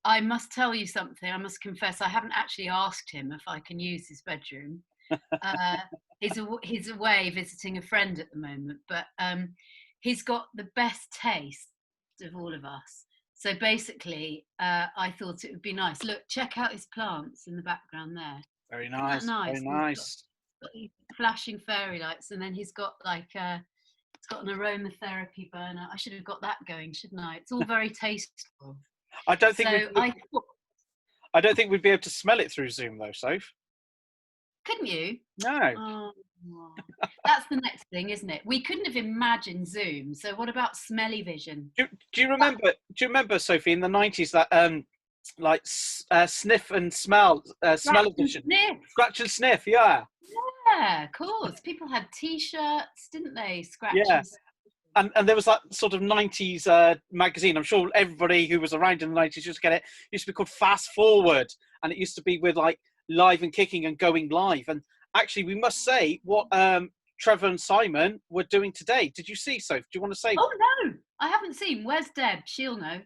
I must tell you something. I must confess, I haven't actually asked him if I can use his bedroom. Uh, he's away visiting a friend at the moment, but he's got the best taste of all of us. So basically, I thought it would be nice. Look, check out his plants in the background there. Very Isn't that nice. Very nice? He's nice. got these flashing fairy lights, and then he's got like it's got an aromatherapy burner. I should have got that going, shouldn't I? It's all very tasteful. I don't think So I thought, I don't think we'd be able to smell it through Zoom though, Soph. couldn't you? No. Oh, that's the next thing, isn't it? We couldn't have imagined Zoom. So what about smelly vision? Do you That remember? Do you remember, Sophie, in the 90s that like sniff and smell scratch of and vision, sniff. scratch and sniff? Yeah, Yeah, of course. People had T-shirts, didn't they? Scratch yeah. and sniff. And there was that sort of 90s magazine. I'm sure everybody who was around in the 90s used to get it. It used to be called Fast Forward, and it used to be with like live and kicking and going live. And actually, we must say what Trevor and Simon were doing today. Did you see, Soph? Do you want to say? Oh no, I haven't seen. Where's Deb? She'll know.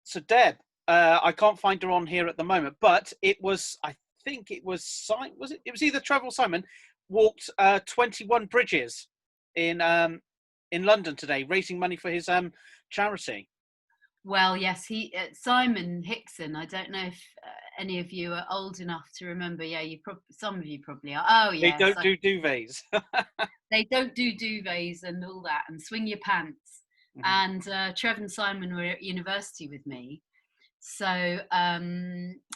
So Deb, I can't find her on here at the moment, but it was, I think it was Simon, was it? It was either Trevor or Simon walked 21 bridges in London today, raising money for his charity. Well, yes, he Simon Hickson. I don't know if any of you are old enough to remember. Yeah, some of you probably are. Oh They yes, don't do duvets. they don't do duvets and all that, and swing your pants. Mhm. And Trev and Simon were at university with me, so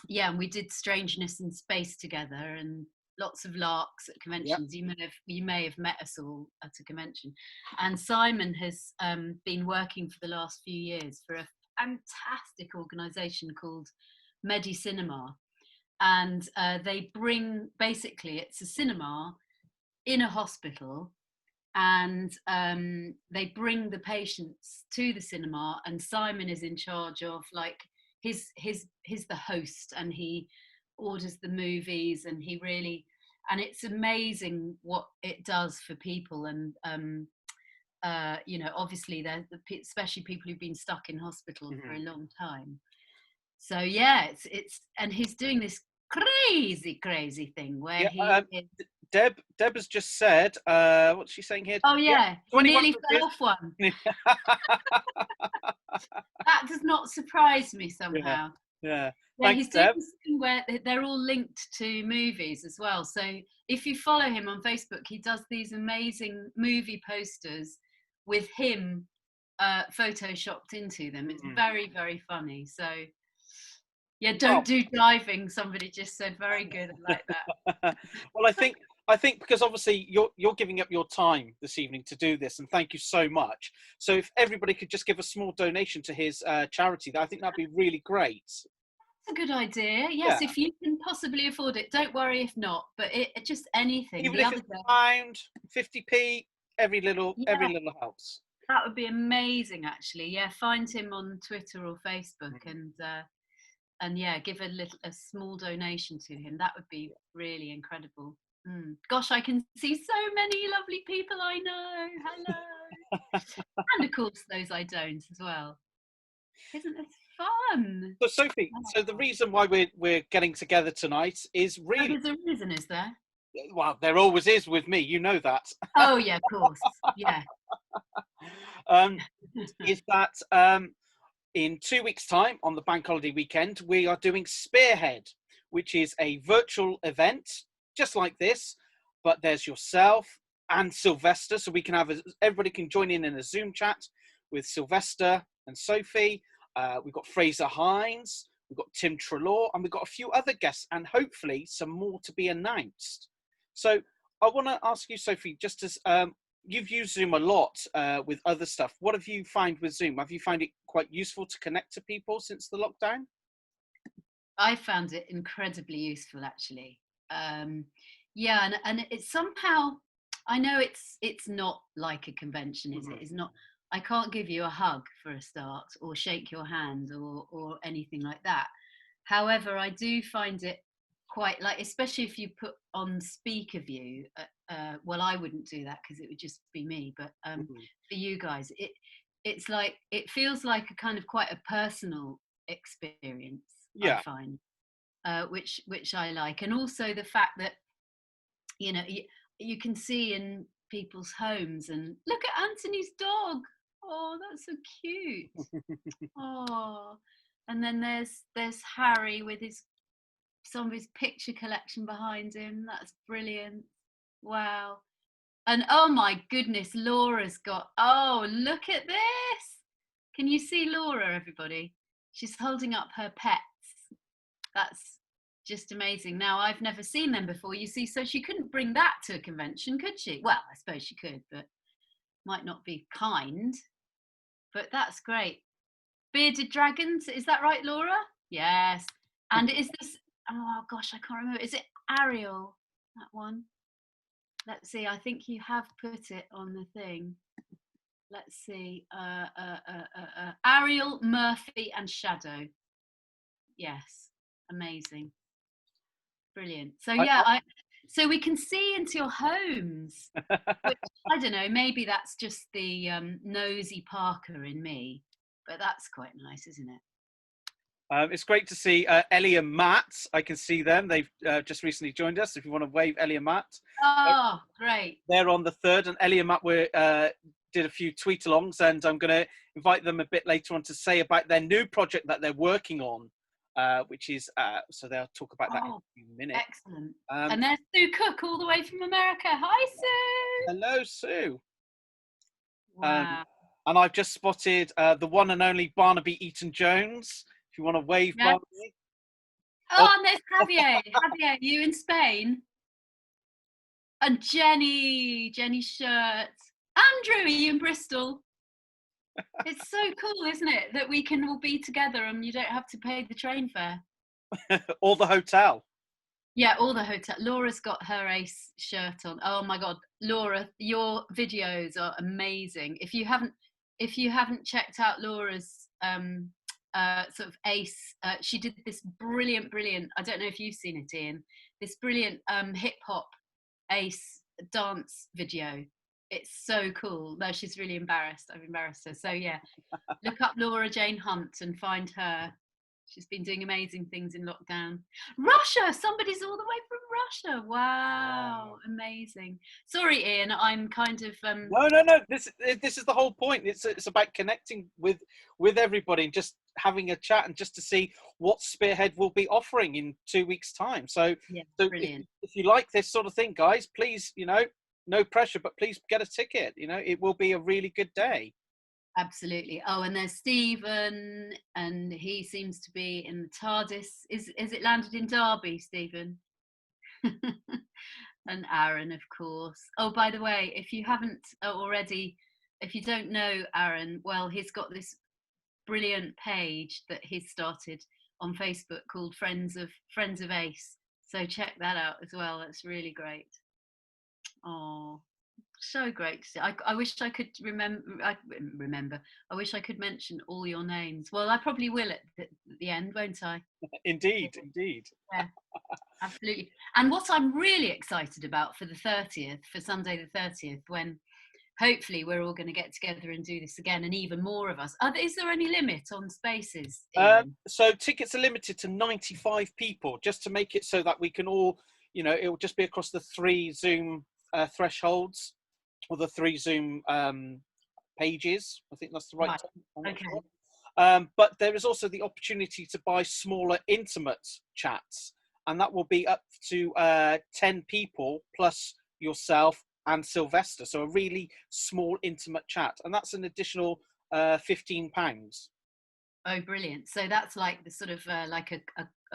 yeah, and we did Strangeness in Space together, and lots of larks at Yep. conventions. You may have met us all at a convention. And Simon has been working for the last few years for a fantastic organisation called Medicinema, and they bring, basically it's a cinema in a hospital, and they bring the patients to the cinema, and Simon is in charge of like he's the host, and he orders the movies, and he really, and it's amazing what it does for people. And you know, obviously they're especially people who've been stuck in hospital for a Mhm. long time. So yeah, it's and he's doing this crazy thing where Yeah. he is, Deb has just said, what's she saying here? oh Yeah, yeah, he 21 nearly fell bridges. off one. That does not surprise me Yeah, somehow. yeah. Yeah, Thanks, he's doing Deb. this thing where they're all linked to movies as well. So if you follow him on Facebook, he does these amazing movie posters with him photoshopped into them. It's Mhm. very, very funny. So yeah, don't Well, do diving. Somebody just said, very good. I like that. well, I think because obviously you're giving up your time this evening to do this, and thank you so much. So if everybody could just give a small donation to his charity, I think that'd be really great. That's a good idea. Yeah, Yes, if you can possibly afford it. Don't worry if not, but just anything. even The if other it's day, pound, 50p, every yeah, little helps. that would be amazing, actually. Yeah, find him on Twitter or Facebook, Mhm. and yeah, give a small donation to him. That would be really incredible. Gosh, I can see so many lovely people I know. Hello, and of course those I don't as well. Isn't this fun? So Sophie, so the reason why we're getting together tonight is Oh, really, there's a reason, is there? well, there always is with me, you know that. Oh yeah, of course. Yeah. um, is that in 2 weeks' time, on the bank holiday weekend, we are doing Spearhead, which is a virtual event just like this, but there's yourself and Sylvester, so we can have everybody can join in a Zoom chat with Sylvester and Sophie. We've got Fraser Hines, we've got Tim Trelaw, and we've got a few other guests, and hopefully some more to be announced. So I want to ask you, Sophie, just as you've used Zoom a lot with other stuff. What have you found with Zoom? Have you found it quite useful to connect to people since the lockdown? I found it incredibly useful, actually. Yeah, and it's somehow, I know it's not like a convention, is it? Mhm. It's not. I can't give you a hug for a start, or shake your hand, or anything like that. However, I do find it quite, like, especially if you put on speaker view. Well, I wouldn't do that because it would just be me. But Mhm. for you guys, it's like, it feels like a kind of quite a personal experience, I Yeah. find, which I like. And also the fact that, you know, you can see in people's homes, and look at Anthony's dog. Oh, that's so cute. Oh, and then there's Harry with his some of his picture collection behind him. That's brilliant. Wow. And oh my goodness, Laura's got, oh, look at this. Can you see Laura, everybody? She's holding up her pets. That's just amazing. Now, I've never seen them before, you see, so she couldn't bring that to a convention, could she? Well, I suppose she could, but might not be kind. But that's great. Bearded dragons, is that right, Laura? Yes. And is this, oh gosh, I can't remember. Is it Ariel, that one? Let's see, I think you have put it on the thing. Let's see. Ariel, Murphy, and Shadow. Yes, amazing. Brilliant. So yeah, so we can see into your homes, which I don't know, maybe that's just the nosy Parker in me, but that's quite nice, isn't it? It's great to see Ellie and Matt. I can see them. They've just recently joined us. If you want to wave Ellie and Matt. Oh, great. They're on the 3rd, and Ellie and Matt did a few tweet-alongs, and I'm going to invite them a bit later on to say about their new project that they're working on, which is, so they'll talk about that in a few minutes. Excellent. And there's Sue Cook all the way from America. Hi, Sue. Hello, Sue. Wow. And I've just spotted the one and only Barnaby Eaton-Jones. If you want to wave, Yeah. Barnaby. Oh, and there's Javier. Javier, you in Spain? And Jenny Shirt. Andrew, are you in Bristol? It's so cool, isn't it, that we can all be together and you don't have to pay the train fare. Or the hotel. Yeah, all the hotel. Laura's got her Ace shirt on. Oh my God, Laura, your videos are amazing. If you haven't checked out Laura's sort of Ace, she did this brilliant. I don't know if you've seen it, Ian. This brilliant hip hop Ace dance video. It's so cool. No, she's really embarrassed. I've embarrassed her. So yeah, look up Laura Jane Hunt and find her. She's been doing amazing things in lockdown. Russia, somebody's all the way from Russia. Wow, amazing. Sorry, Ian, I'm kind of No. This is the whole point. It's about connecting with everybody and just having a chat and just to see what Spearhead will be offering in 2 weeks' time. So, yeah, so brilliant. if you like this sort of thing, guys, please, no pressure, but please get a ticket. It will be a really good day. Absolutely. Oh, and there's Stephen, and he seems to be in the TARDIS. Is it landed in Derby, Stephen? And Aaron, of course. Oh, by the way, if you haven't already, if you don't know Aaron, well, he's got this brilliant page that he's started on Facebook called Friends of Ace. So check that out as well. That's really great. Oh, so great to see. I wish I could remember. I wish I could mention all your names. Well, I probably will at the end, won't I? Indeed. Yeah, absolutely. And what I'm really excited about for the 30th, for Sunday the 30th, when hopefully we're all going to get together and do this again, and even more of us. Is there any limit on spaces, Ian? So tickets are limited to 95 people, just to make it so that we can all, it will just be across the 3 Zoom thresholds, or the 3 Zoom pages. I think that's the right term. I'm not sure. But there is also the opportunity to buy smaller, intimate chats, and that will be up to 10 people plus yourself and Sylvester. So a really small, intimate chat, and that's an additional £15. Oh, brilliant! So that's like the sort of like a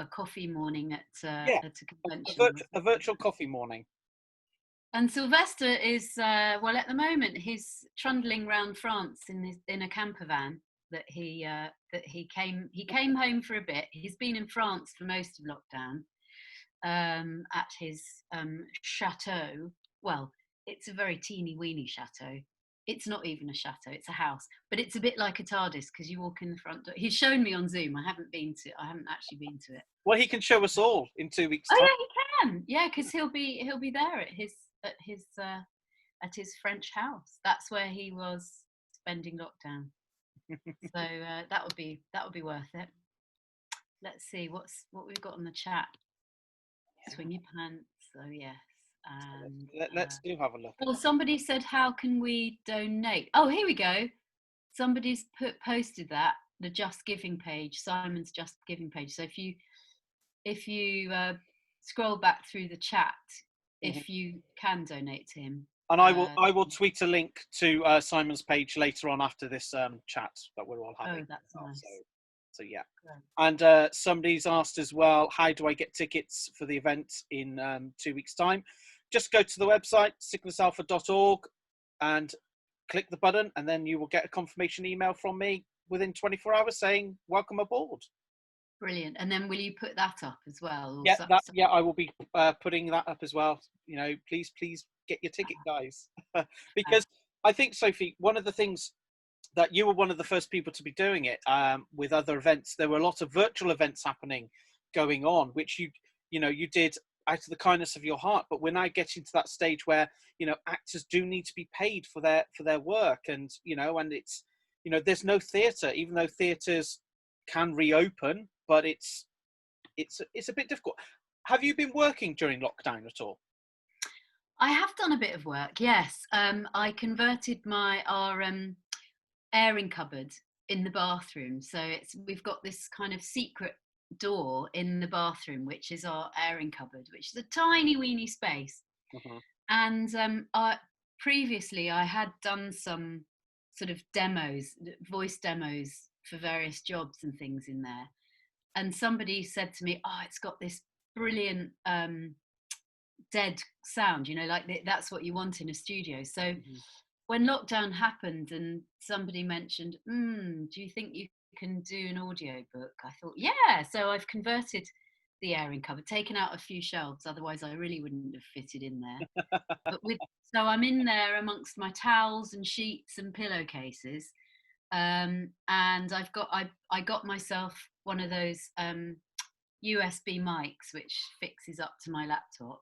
coffee morning at a convention. A virtual coffee morning. And Sylvester is well, at the moment he's trundling around France in a camper van that he came home for a bit. He's been in France for most of lockdown at his chateau. Well, it's a very teeny weeny chateau. It's not even a chateau, it's a house, but it's a bit like a TARDIS because you walk in the front door. He's shown me on Zoom. I haven't actually been to it. Well, he can show us all in 2 weeks' time. Oh yeah, he can. Yeah, because he'll be there at his French house. That's where he was spending lockdown. So that would be worth it. Let's see what we've got on the chat. Swing your pants. Oh yes. And Let's do have a look. well, somebody said, "How can we donate?" Oh, here we go. Somebody's posted that the Just Giving page, Simon's Just Giving page. So if you scroll back through the chat, if you can donate to him. And I will tweet a link to Simon's page later on after this chat that we're all having. Oh, that's nice. So yeah. Great. And somebody's asked as well, how do I get tickets for the event in 2 weeks' time? Just go to the website, cygnusalpha.org, and click the button, and then you will get a confirmation email from me within 24 hours saying, welcome aboard. Brilliant. And then will you put that up as well? Yeah, I will be putting that up as well. You know, please get your ticket, guys. Because I think, Sophie, one of the things that you were one of the first people to be doing it with other events. There were a lot of virtual events happening, going on, which you did out of the kindness of your heart. But we're now getting to that stage where, you know, actors do need to be paid for their work, and and it's, there's no theatre, even though theatres can reopen, but it's a bit difficult. Have you been working during lockdown at all? I have done a bit of work, yes. I converted our airing cupboard in the bathroom. So we've got this kind of secret door in the bathroom, which is our airing cupboard, which is a tiny weeny space. And previously I had done some sort of voice demos for various jobs and things in there. And somebody said to me, "Oh, it's got this brilliant dead sound, that's what you want in a studio." So when lockdown happened and somebody mentioned, do you think you can do an audio book? I thought, yeah. So I've converted the airing cupboard, taken out a few shelves, otherwise I really wouldn't have fitted in there. So I'm in there amongst my towels and sheets and pillowcases. And I got myself one of those USB mics which fixes up to my laptop.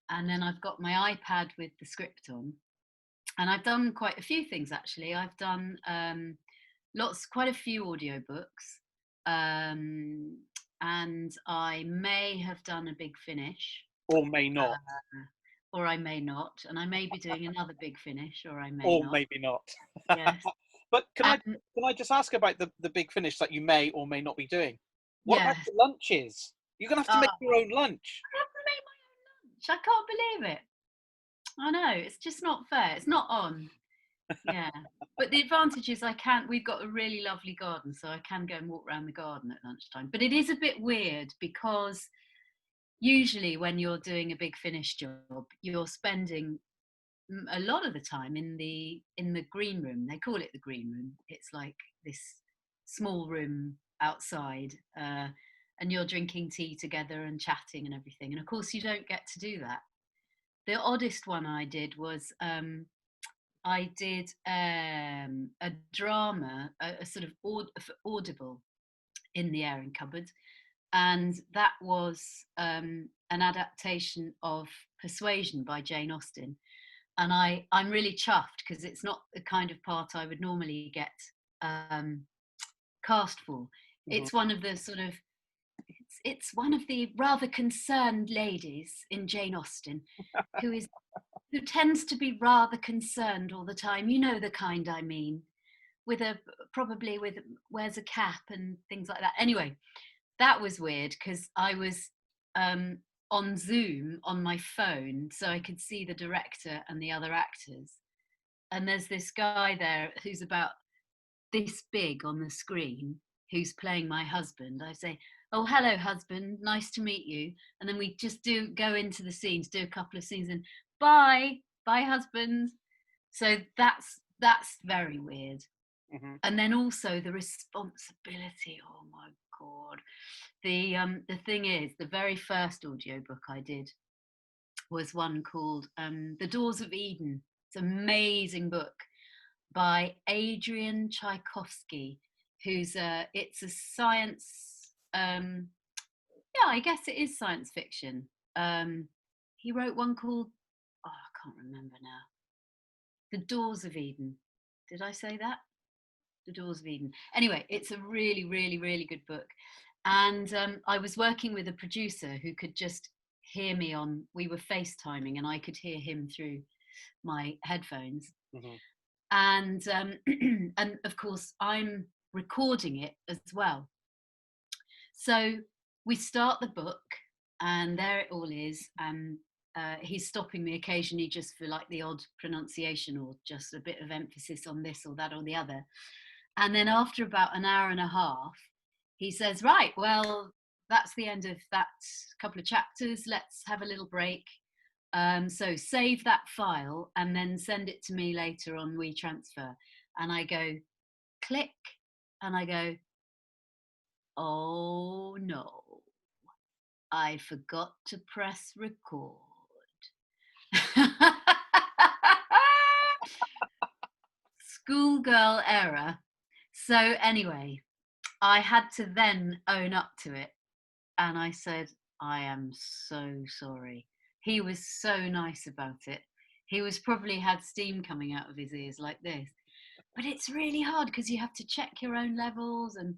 And then I've got my iPad with the script on. And I've done quite a few things, actually. I've done quite a few audiobooks. And I may have done a big finish. Or may not. Or I may not. And I may be doing another big finish, or I may or not. maybe not. Yes. But can I just ask about the big finish that you may or may not be doing? What Yes. about the lunches? You're going to have to make your own lunch. I have to make my own lunch. I can't believe it. I know, it's just not fair. It's not on. Yeah. But the advantage is we've got a really lovely garden, so I can go and walk around the garden at lunchtime. But it is a bit weird because usually when you're doing a big finish job, you're spending a lot of the time in the green room. They call it the green room. It's like this small room outside, and you're drinking tea together and chatting and everything. And of course you don't get to do that. The oddest one I did was I did a drama, a sort of audible in the airing cupboard, and that was an adaptation of Persuasion by Jane Austen. And I'm really chuffed because it's not the kind of part I would normally get cast for. It's one of the sort of it's one of the rather concerned ladies in Jane Austen who tends to be rather concerned all the time. You know the kind I mean, wears a cap and things like that. Anyway, that was weird because I was on Zoom on my phone, so I could see the director and the other actors. And there's this guy there who's about this big on the screen, who's playing my husband. I say, "Oh, hello, husband, nice to meet you." And then we just go into the scenes, do a couple of scenes, and bye, husband. So that's very weird. And then also the responsibility. Oh my God. The thing is, the very first audiobook I did was one called The Doors of Eden. It's an amazing book by Adrian Tchaikovsky, it's a science, I guess it is science fiction. He wrote one called, I can't remember now, The Doors of Eden. Did I say that? The Doors of Eden. Anyway, it's a really, really, really good book. And I was working with a producer who could just hear me on, we were FaceTiming and I could hear him through my headphones. Mm-hmm. And and of course I'm recording it as well. So we start the book and there it all is. And he's stopping me occasionally just for like the odd pronunciation or just a bit of emphasis on this or that or the other. And then after about an hour and a half, he says, right, well, that's the end of that couple of chapters. Let's have a little break. So save that file and then send it to me later on WeTransfer. And I go, click. And I go, oh no, I forgot to press record. Schoolgirl error. So anyway, I had to then own up to it. And I said, I am so sorry. He was so nice about it. He was probably had steam coming out of his ears like this. But it's really hard because you have to check your own levels and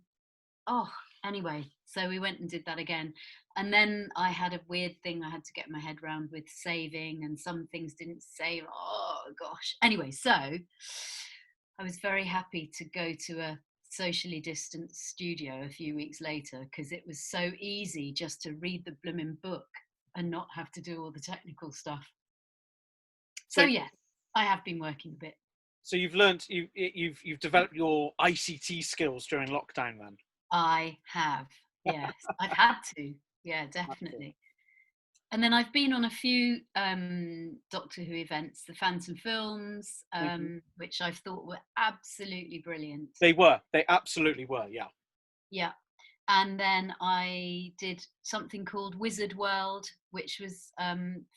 anyway, so we went and did that again. And then I had a weird thing I had to get my head around with saving, and some things didn't save. Oh gosh. Anyway, so I was very happy to go to a socially distanced studio a few weeks later because it was so easy just to read the blooming book and not have to do all the technical stuff. So yes, I have been working a bit. So you've learned, you've developed your ICT skills during lockdown then? I have, yes. I've had to, yeah, definitely. And then I've been on a few Doctor Who events, the Phantom Films, which I thought were absolutely brilliant. They absolutely were, yeah. Yeah. And then I did something called Wizard World, which was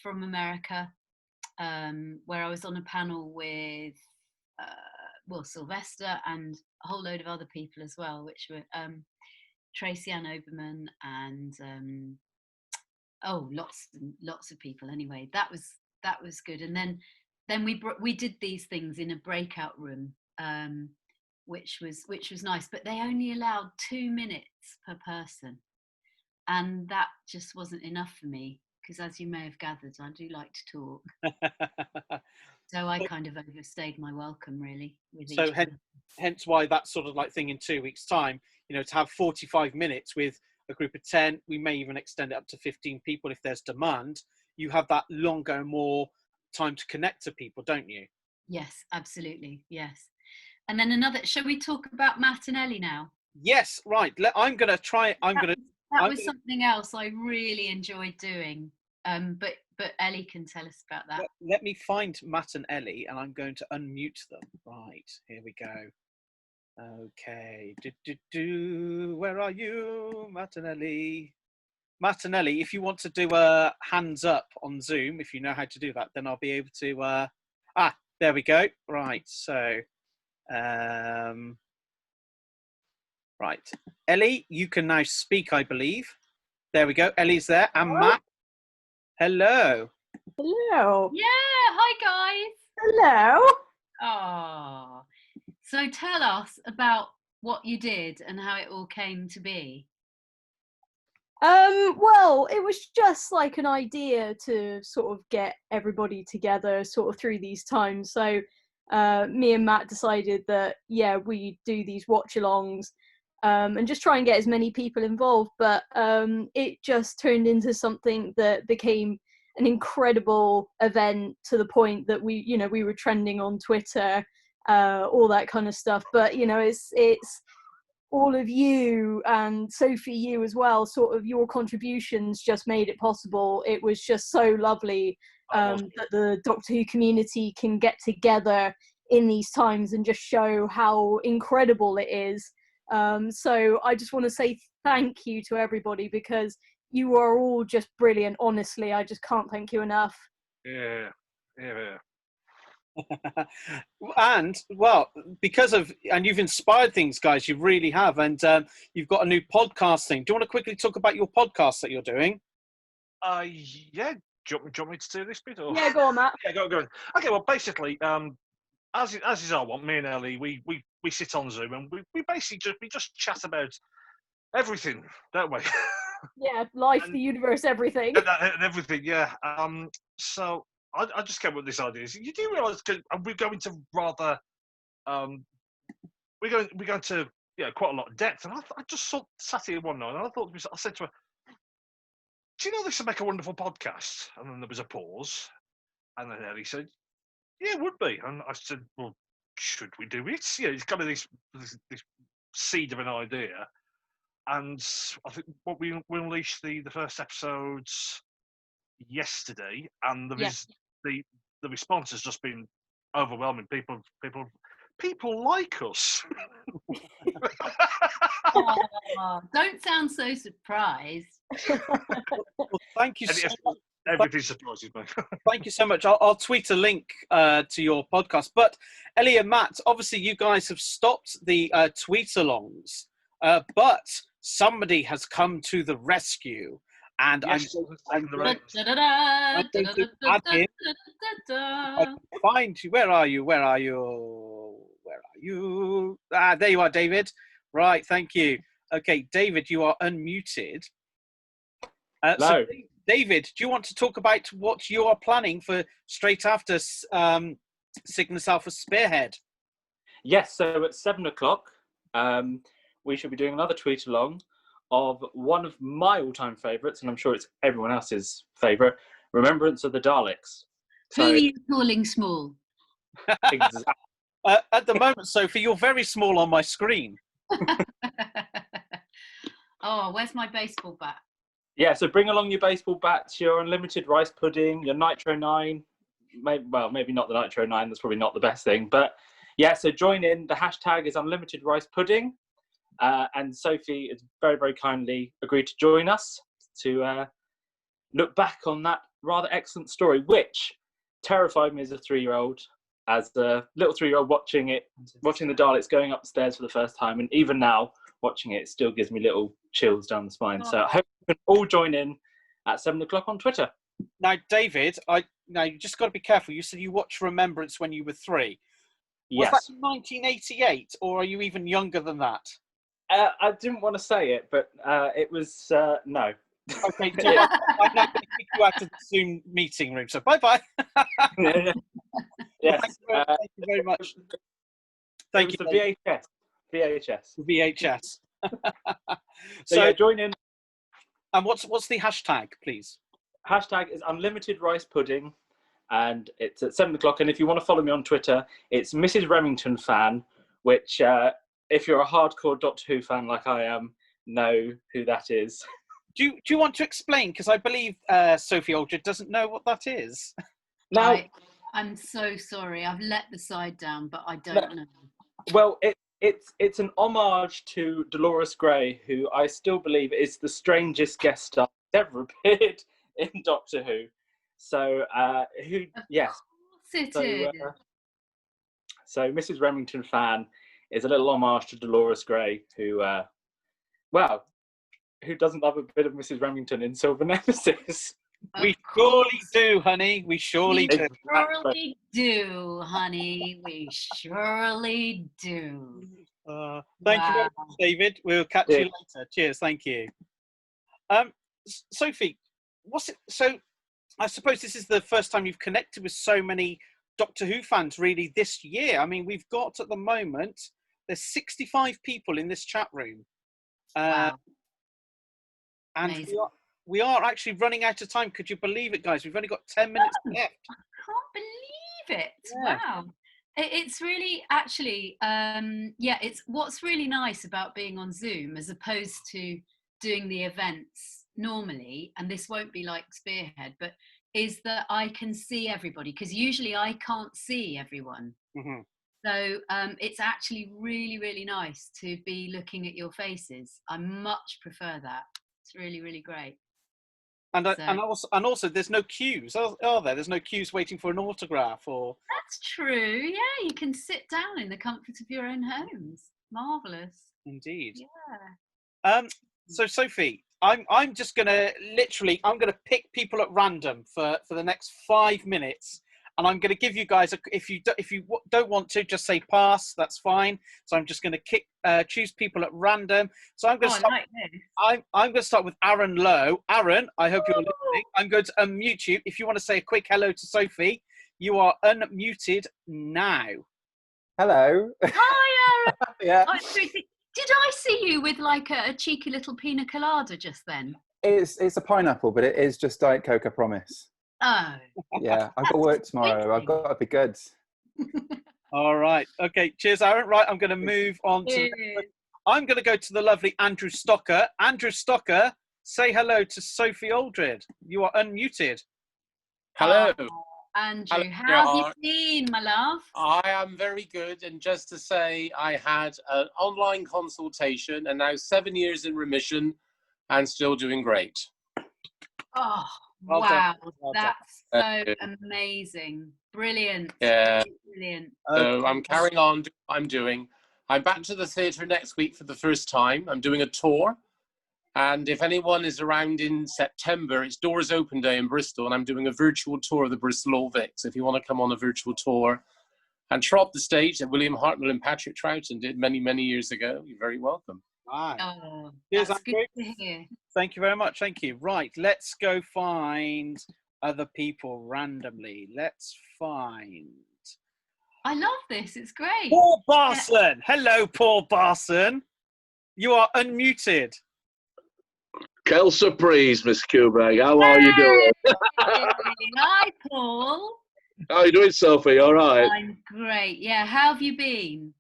from America, where I was on a panel with, Sylvester and a whole load of other people as well, which were Tracy Ann Oberman and lots of people. Anyway, that was good. And then we did these things in a breakout room, which was nice. But they only allowed 2 minutes per person, and that just wasn't enough for me because, as you may have gathered, I do like to talk. So I kind of overstayed my welcome, really. So hence why that sort of like thing in 2 weeks' time, to have 45 minutes with a group of 10, we may even extend it up to 15 people if there's demand. You have that longer, more time to connect to people, don't you? Yes, absolutely. Yes. And then shall we talk about Matt and Ellie now? Yes, right. I'm going to try. That was something else I really enjoyed doing. But Ellie can tell us about that. Let me find Matt and Ellie, and I'm going to unmute them. Right, here we go. Okay. Where are you, Matt and Ellie? Matt and Ellie, if you want to do a hands up on Zoom, if you know how to do that, then I'll be able to. There we go. Right. So, right, Ellie, you can now speak, I believe. There we go. Ellie's there, and Matt. Hello. Hello. Yeah, hi guys. Hello. Oh, so tell us about what you did and how it all came to be. Well, it was just like an idea to sort of get everybody together sort of through these times. So me and Matt decided that, we do these watch-alongs and just try and get as many people involved. But it just turned into something that became an incredible event to the point that we were trending on Twitter, all that kind of stuff. But, it's all of you and Sophie, you as well, sort of your contributions just made it possible. It was just so lovely that the Doctor Who community can get together in these times and just show how incredible it is. So I just want to say thank you to everybody because you are all just brilliant. Honestly, I just can't thank you enough. Yeah. And you've inspired things, guys. You really have. And you've got a new podcast thing. Do you want to quickly talk about your podcast that you're doing? Yeah. Do you want me to do this bit? Or? Yeah, go on, Matt. Yeah, go on. Okay, well, basically, as is our want, me and Ellie, we sit on Zoom and we basically just chat about everything, don't we? Yeah, life, And- the universe, everything. and everything, yeah. So I just came up with this idea. You do realise we're going to rather we're going to quite a lot of depth. And I just sat here one night and I thought to myself, I said to her, "Do you know this would make a wonderful podcast?" And then there was a pause, and then Ellie said, "Yeah, it would be." And I said, "Well, should we do it?" Yeah, it's kind of this seed of an idea. And I think we unleashed the first episodes yesterday, and there is the response has just been overwhelming. People like us. Oh, don't sound so surprised. Well, thank you so much. Everything surprises me. Thank you so much. I'll tweet a link to your podcast. But Ellie and Matt, obviously you guys have stopped the tweet-alongs, but somebody has come to the rescue, and Yes, I'm going to add in. I can find you. Where are you? Where are you? Where are you? Ah, there you are, David. Right, thank you. Okay, David, you are unmuted. So, Hello. David, do you want to talk about what you are planning for straight after Cygnus Alpha Spearhead? Yes, so at 7 o'clock, we should be doing another tweet along of one of my all-time favourites, and I'm sure it's everyone else's favourite, Remembrance of the Daleks. Who are you calling small? Exactly. At the moment, Sophie, you're very small on my screen. Oh, where's my baseball bat? Yeah, so bring along your baseball bats, your unlimited rice pudding, your Nitro 9. Maybe not the Nitro 9, that's probably not the best thing. But yeah, so join in. The hashtag is unlimited rice pudding. And Sophie has very, very kindly agreed to join us to look back on that rather excellent story, which terrified me as a 3-year-old, as a little 3-year-old watching the Daleks going upstairs for the first time. And even now, watching it still gives me little chills down the spine. So I hope you can all join in at 7 o'clock on Twitter. Now, David, you just got to be careful. You said you watched Remembrance when you were 3. Was Yes. that 1988, or are you even younger than that? I didn't want to say it, but it was no. Okay, I'm not going to kick you out of the Zoom meeting room. So bye-bye. Yes. Thank you very much. Thank you. The VHS. VHS. So yeah, join in. And what's the hashtag, please? Hashtag is unlimited rice pudding, and it's at 7 o'clock. And if you want to follow me on Twitter, it's Mrs. Remington fan, which if you're a hardcore Doctor Who fan like I am, know who that is. Do you want to explain? Because I believe Sophie Aldred doesn't know what that is. Now, I'm so sorry. I've let the side down, but I don't know. Well, it's an homage to Dolores Gray, who I still believe is the strangest guest star ever appeared in Doctor Who. So, yes. Of course it is. So Mrs. Remington fan is a little homage to Dolores Gray, who doesn't love a bit of Mrs. Remington in Silver Nemesis? We surely do, honey. We surely do. Surely do, honey. We surely do. Thank you very much, David. We'll catch you later. Cheers. Thank you. Sophie, what's it? So, I suppose this is the first time you've connected with so many Doctor Who fans really this year. I mean, we've got at the moment, there's 65 people in this chat room. Wow. And we are actually running out of time. Could you believe it, guys? We've only got 10 minutes left. I can't believe it. Yeah. Wow. It's really actually, it's what's really nice about being on Zoom as opposed to doing the events normally, and this won't be like Spearhead, but is that I can see everybody, because usually I can't see everyone. Mm-hmm. So it's actually really, really nice to be looking at your faces. I much prefer that. It's really, really great. And also, there's no queues, are there? There's no queues waiting for an autograph or. That's true. Yeah, you can sit down in the comfort of your own homes. Marvelous. Indeed. Yeah. So Sophie, I'm just gonna I'm gonna pick people at random for the next 5 minutes, and I'm going to give you guys if you don't want to, just say pass. That's fine. So I'm just going to choose people at random. So I'm going to start. I like this. I'm going to start with Aaron Lowe. Aaron, I hope you're listening. I'm going to unmute you. If you want to say a quick hello to Sophie, you are unmuted now. Hello. Hi, Aaron. Yeah. Did I see you with like a cheeky little pina colada just then? It's a pineapple, but it is just Diet Coke, I promise. Oh. Yeah, I've got to work tomorrow. I've got to be good. All right. Okay. Cheers, Aaron. Right. I'm going to move on to. I'm going to go to the lovely Andrew Stocker. Andrew Stocker, say hello to Sophie Aldred. You are unmuted. Hello. Andrew, Hello, how have you been, my love? I am very good. And just to say, I had an online consultation and now 7 years in remission and still doing great. Oh, Well wow. done. Well That's done. so amazing. Brilliant. Yeah. Brilliant. So I'm carrying on doing what I'm doing. I'm back to the theatre next week for the first time. I'm doing a tour. And if anyone is around in September, it's Doors Open Day in Bristol, and I'm doing a virtual tour of the Bristol Old Vic. So if you want to come on a virtual tour and trot the stage that William Hartnell and Patrick Troughton did many, many years ago, you're very welcome. Right. Oh, Cheers, that's good Andrew. to hear. Thank you very much. Thank you. Right. Let's go find other people randomly. Let's find. I love this. It's great. Paul Barson. Hello, Paul Barson. You are unmuted. Quelle surprise, Miss Kubrick. How are you doing? Hi, Paul. How are you doing, Sophie? All right. I'm great. Yeah, how have you been?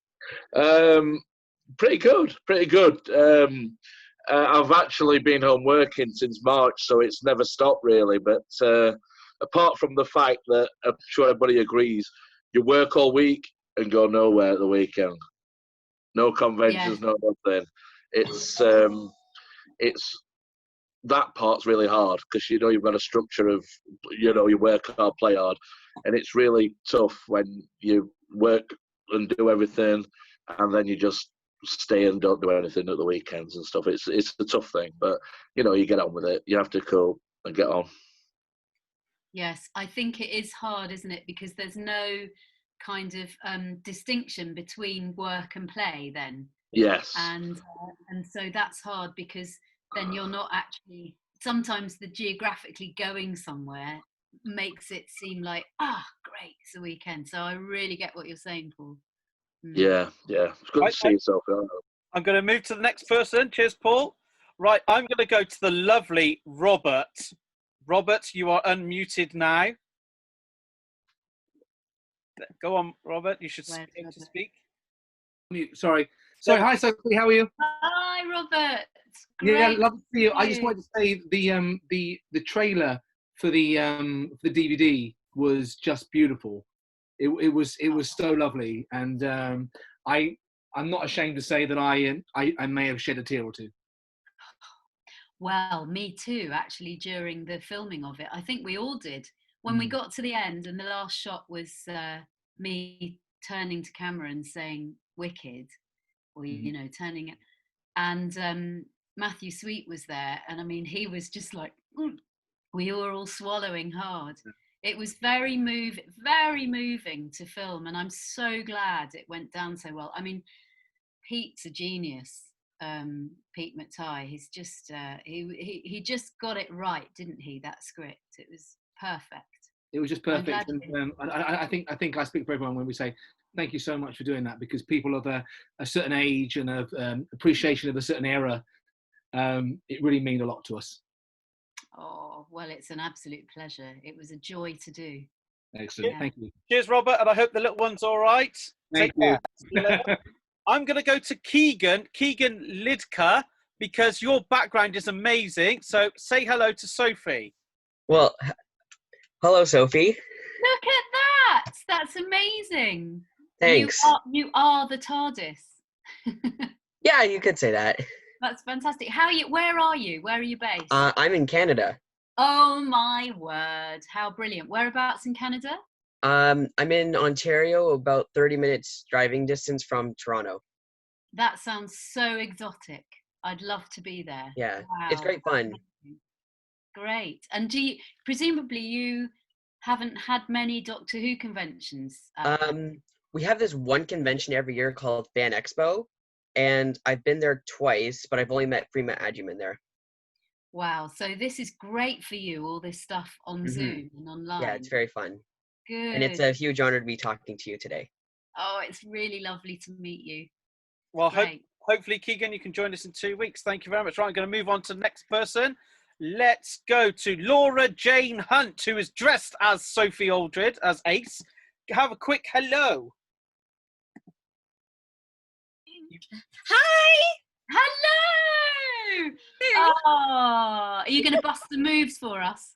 Pretty good. Pretty good. I've actually been home working since March, so it's never stopped really. But apart from the fact that I'm sure everybody agrees, you work all week and go nowhere at the weekend. No conventions, no nothing. It's that part's really hard because you know you've got a structure of you work hard, play hard, and it's really tough when you work and do everything, and then you just stay and don't do anything at the weekends and stuff. It's a tough thing, but you get on with it. You have to cope and get on. Yes, I think it is hard, isn't it? Because there's no kind of distinction between work and play then. Yes. And so that's hard because then you're not actually, sometimes the geographically going somewhere makes it seem like, great, it's the weekend. So I really get what you're saying, Paul. Yeah. It's good to see you, Sophie. I'm going to move to the next person. Cheers, Paul. Right, I'm going to go to the lovely Robert. Robert, you are unmuted now. Go on, Robert. You should be able to speak. Sorry. Hi, Sophie. How are you? Hi, Robert. Yeah, love to see you. I just wanted to say the trailer for the DVD was just beautiful. It was so lovely, and I'm not ashamed to say that I may have shed a tear or two. Well, me too, actually, during the filming of it. I think we all did. When we got to the end and the last shot was me turning to camera and saying "wicked," or turning it, and Matthew Sweet was there, and I mean he was just like, we were all swallowing hard. It was very moving to film, and I'm so glad it went down so well. I mean, Pete's a genius. Pete McTighe, he's just he just got it right, didn't he? That script, it was perfect. It was just perfect, and I think I speak for everyone when we say thank you so much for doing that, because people of a certain age and of appreciation of a certain era, it really means a lot to us. Oh, well, it's an absolute pleasure. It was a joy to do. Excellent. Thank you. Cheers, Robert, and I hope the little one's all right. Thank you. I'm going to go to Keegan Lidka, because your background is amazing. So say hello to Sophie. Well, hello, Sophie. Look at that. That's amazing. Thanks. You are the TARDIS. Yeah, you could say that. That's fantastic. Where are you? Where are you based? I'm in Canada. Oh my word. How brilliant. Whereabouts in Canada? I'm in Ontario, about 30 minutes driving distance from Toronto. That sounds so exotic. I'd love to be there. Yeah, wow. It's great fun. Great. And presumably you haven't had many Doctor Who conventions. We have this one convention every year called Fan Expo, and I've been there twice, but I've only met Adjuman there. Wow, so this is great for you, all this stuff on Zoom and online. Yeah, it's very fun. Good. And it's a huge honor to be talking to you today. Oh, it's really lovely to meet you. Well, hopefully, Keegan, you can join us in 2 weeks. Thank you very much. Right, I'm going to move on to the next person. Let's go to Laura Jane Hunt, who is dressed as Sophie Aldred, as Ace. Have a quick hello. Hi! Hello! Oh, are you going to bust the moves for us?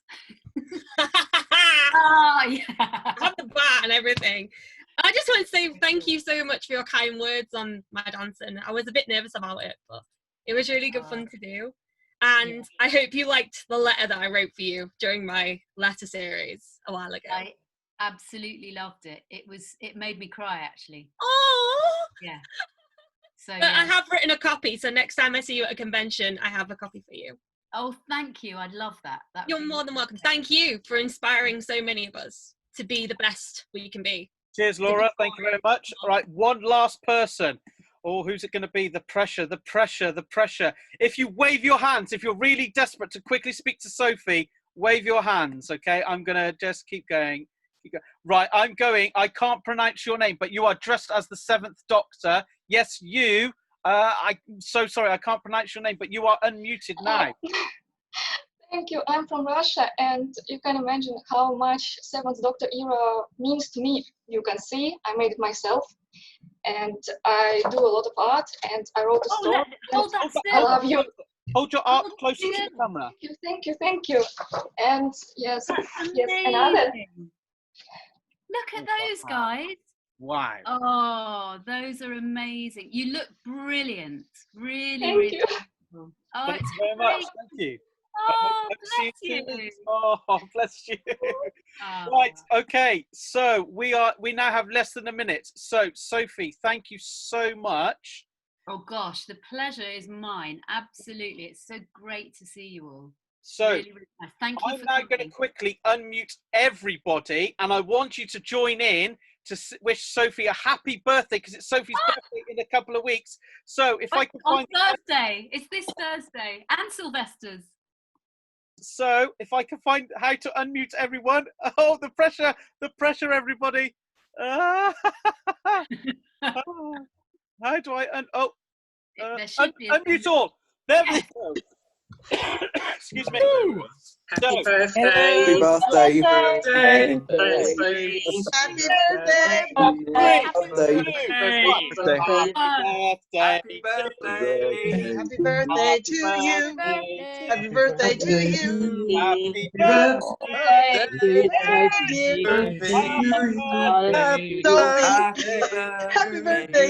Oh, yeah. I have the bar and everything. I just want to say thank you so much for your kind words on my dancing. I was a bit nervous about it, but it was really good fun to do. And I hope you liked the letter that I wrote for you during my letter series a while ago. I absolutely loved it. It made me cry, actually. Oh! Yeah. So, but I have written a copy, so next time I see you at a convention, I have a copy for you. Oh, thank you. I'd love that. You're more than welcome. Thank you for inspiring so many of us to be the best we can be. Cheers, Laura. Thank you very much. All right, one last person. Oh, who's it going to be? The pressure, the pressure, the pressure. If you wave your hands, if you're really desperate to quickly speak to Sophie, wave your hands, okay? I'm going to just keep going. Right, I'm going. I can't pronounce your name, but you are dressed as the 7th Doctor. Yes, you. I'm so sorry, I can't pronounce your name, but you are unmuted now. Thank you. I'm from Russia, and you can imagine how much 7th Doctor era means to me. You can see I made it myself, and I do a lot of art, and I wrote a story. I love you. Hold your art closer to the camera. Thank you. And yes, another. Look at those guys. Wow. Oh, those are amazing. You look brilliant. Really, Thank really you. beautiful. Oh, Thank it's you very much. Thank you. Oh, bless you. Oh, bless you. Right, okay. So we now have less than a minute. So Sophie, thank you so much. Oh gosh, the pleasure is mine. Absolutely. It's so great to see you all. So really, really nice. Thank you. I'm now going to quickly unmute everybody, and I want you to join in to wish Sophie a happy birthday, because it's Sophie's birthday in a couple of weeks. So if I can find Thursday, it's this Thursday, and Sylvester's. So if I can find how to unmute everyone. Oh, the pressure, everybody. How do I unmute all? There we go. Excuse me. Happy birthday. Happy birthday. Happy birthday. Happy birthday to you. Happy birthday to you. Happy birthday, Happy birthday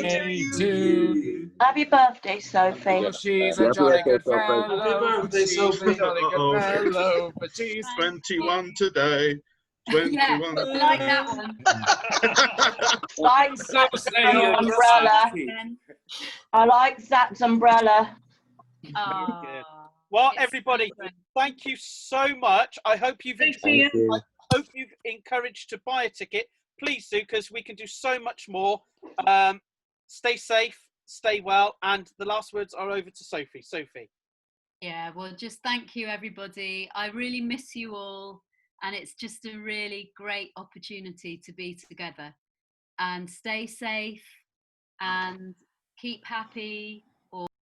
to you. Happy birthday, Sophie. Oh, she's a jolly good fellow. Happy birthday, Sophie. Jolly good fellow, but she's 21 today. 21. Yeah, I like that one. Like Zach's umbrella. I like Zach's umbrella. Well, everybody, thank you so much. I hope you've encouraged to buy a ticket. Please do, because we can do so much more. Stay safe, stay well, and the last words are over to Sophie. Sophie. Yeah, well, just thank you, everybody. I really miss you all, and it's just a really great opportunity to be together. And stay safe and keep happy.